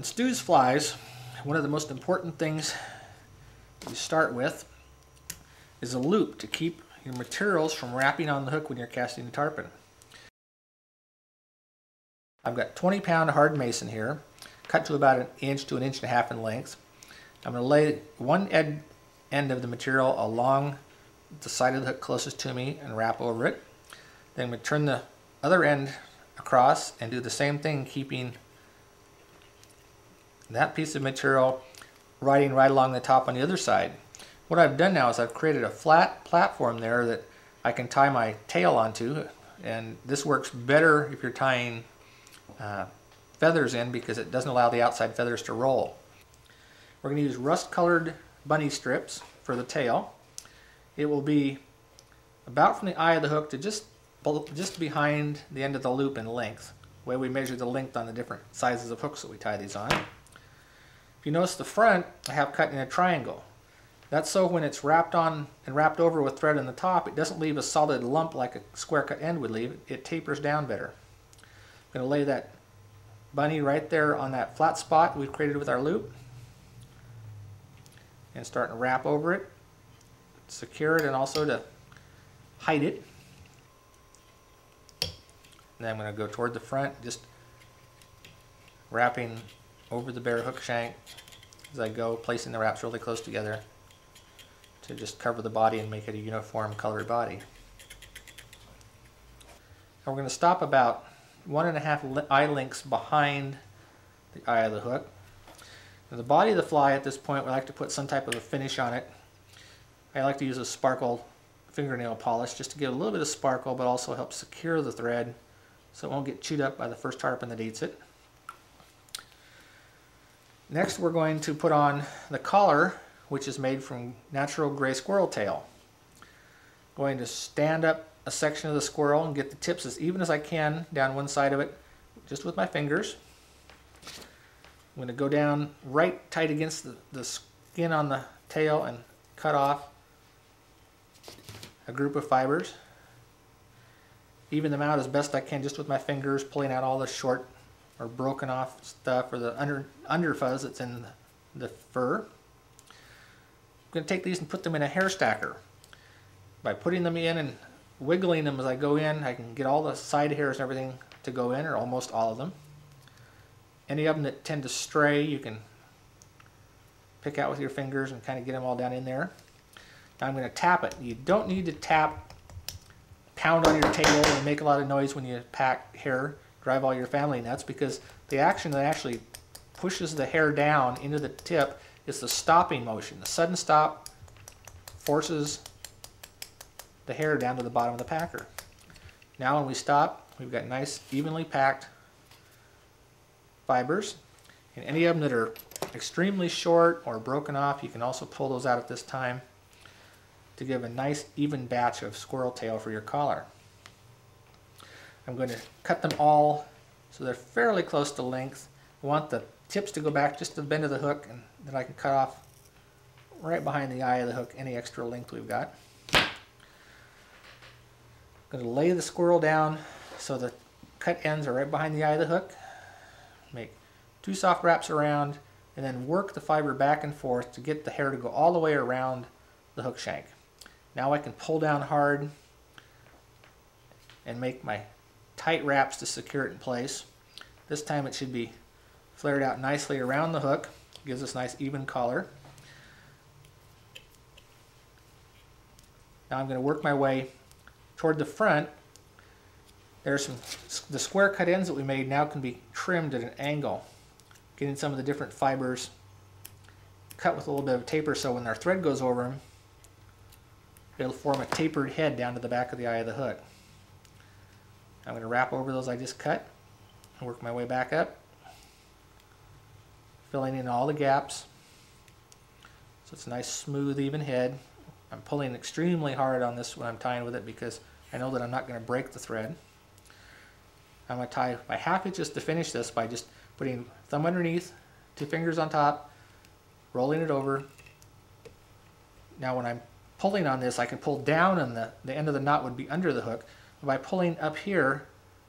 On Stu's flies, one of the most important things you start with is a loop to keep your materials from wrapping on the hook when you're casting the tarpon. I've got 20-pound hard mason here, cut to about 1 inch to 1.5 inches in length. I'm going to lay one end of the material along the side of the hook closest to me and wrap over it. Then I'm going to turn the other end across and do the same thing, keeping that piece of material riding right along the top on the other side. What I've done now is I've created a flat platform there that I can tie my tail onto, and this works better if you're tying feathers in because it doesn't allow the outside feathers to roll. We're going to use rust-colored bunny strips for the tail. It will be about from the eye of the hook to just behind the end of the loop in length. The way we measure the length on the different sizes of hooks that we tie these on. If you notice the front, I have cut in a triangle. That's so when it's wrapped on and wrapped over with thread on the top, it doesn't leave a solid lump like a square cut end would leave. It tapers down better. I'm going to lay that bunny right there on that flat spot we've created with our loop and start to wrap over it, secure it, and also to hide it. And then I'm going to go toward the front, just wrapping over the bare hook shank as I go, placing the wraps really close together to just cover the body and make it a uniform colored body. And we're going to stop about 1.5 eye lengths behind the eye of the hook. Now the body of the fly at this point, we like to put some type of a finish on it. I like to use a sparkle fingernail polish just to give a little bit of sparkle, but also help secure the thread so it won't get chewed up by the first tarpon that eats it. Next we're going to put on the collar, which is made from natural gray squirrel tail. I'm going to stand up a section of the squirrel and get the tips as even as I can down one side of it just with my fingers. I'm going to go down right tight against the skin on the tail and cut off a group of fibers. Even them out as best I can just with my fingers, pulling out all the short or broken off stuff or the under fuzz that's in the fur. I'm going to take these and put them in a hair stacker. By putting them in and wiggling them as I go in, I can get all the side hairs and everything to go in, or almost all of them. Any of them that tend to stray, you can pick out with your fingers and kind of get them all down in there. Now I'm going to tap it. You don't need to pound on your table and make a lot of noise when you pack hair, drive all your family nuts, because the action that actually pushes the hair down into the tip is the stopping motion. The sudden stop forces the hair down to the bottom of the packer. Now when we stop, we've got nice evenly packed fibers, and any of them that are extremely short or broken off, you can also pull those out at this time to give a nice even batch of squirrel tail for your collar. I'm going to cut them all so they're fairly close to length. I want the tips to go back just to the bend of the hook, and then I can cut off right behind the eye of the hook any extra length we've got. I'm going to lay the squirrel down so the cut ends are right behind the eye of the hook. Make 2 soft wraps around and then work the fiber back and forth to get the hair to go all the way around the hook shank. Now I can pull down hard and make my tight wraps to secure it in place. This time it should be flared out nicely around the hook. Gives us nice even collar. Now I'm going to work my way toward the front. There's the square cut ends that we made now can be trimmed at an angle, getting some of the different fibers cut with a little bit of taper so when our thread goes over them, it'll form a tapered head down to the back of the eye of the hook. I'm going to wrap over those I just cut and work my way back up, filling in all the gaps so it's a nice smooth even head. I'm pulling extremely hard on this when I'm tying with it because I know that I'm not going to break the thread. I'm going to tie by 1/2 inch just to finish this by just putting thumb underneath, 2 fingers on top, rolling it over. Now when I'm pulling on this, I can pull down and the end of the knot would be under the hook. By pulling up here,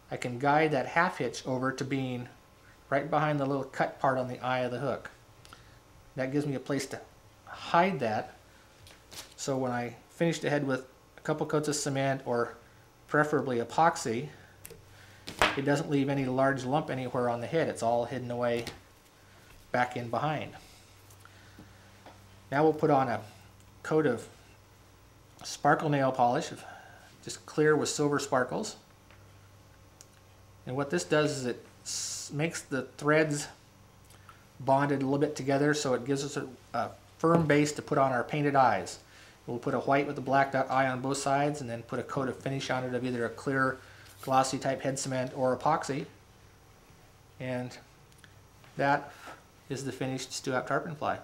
I can guide that 1/2 inch over to being right behind the little cut part on the eye of the hook. That gives me a place to hide that, so when I finish the head with a couple coats of cement or preferably epoxy, it doesn't leave any large lump anywhere on the head. It's all hidden away back in behind. Now we'll put on a coat of sparkle nail polish, just clear with silver sparkles. And what this does is it makes the threads bonded a little bit together, so it gives us a firm base to put on our painted eyes. We'll put a white with a blacked out eye on both sides, and then put a coat of finish on it of either a clear glossy type head cement or epoxy. And that is the finished Apte tarpon fly.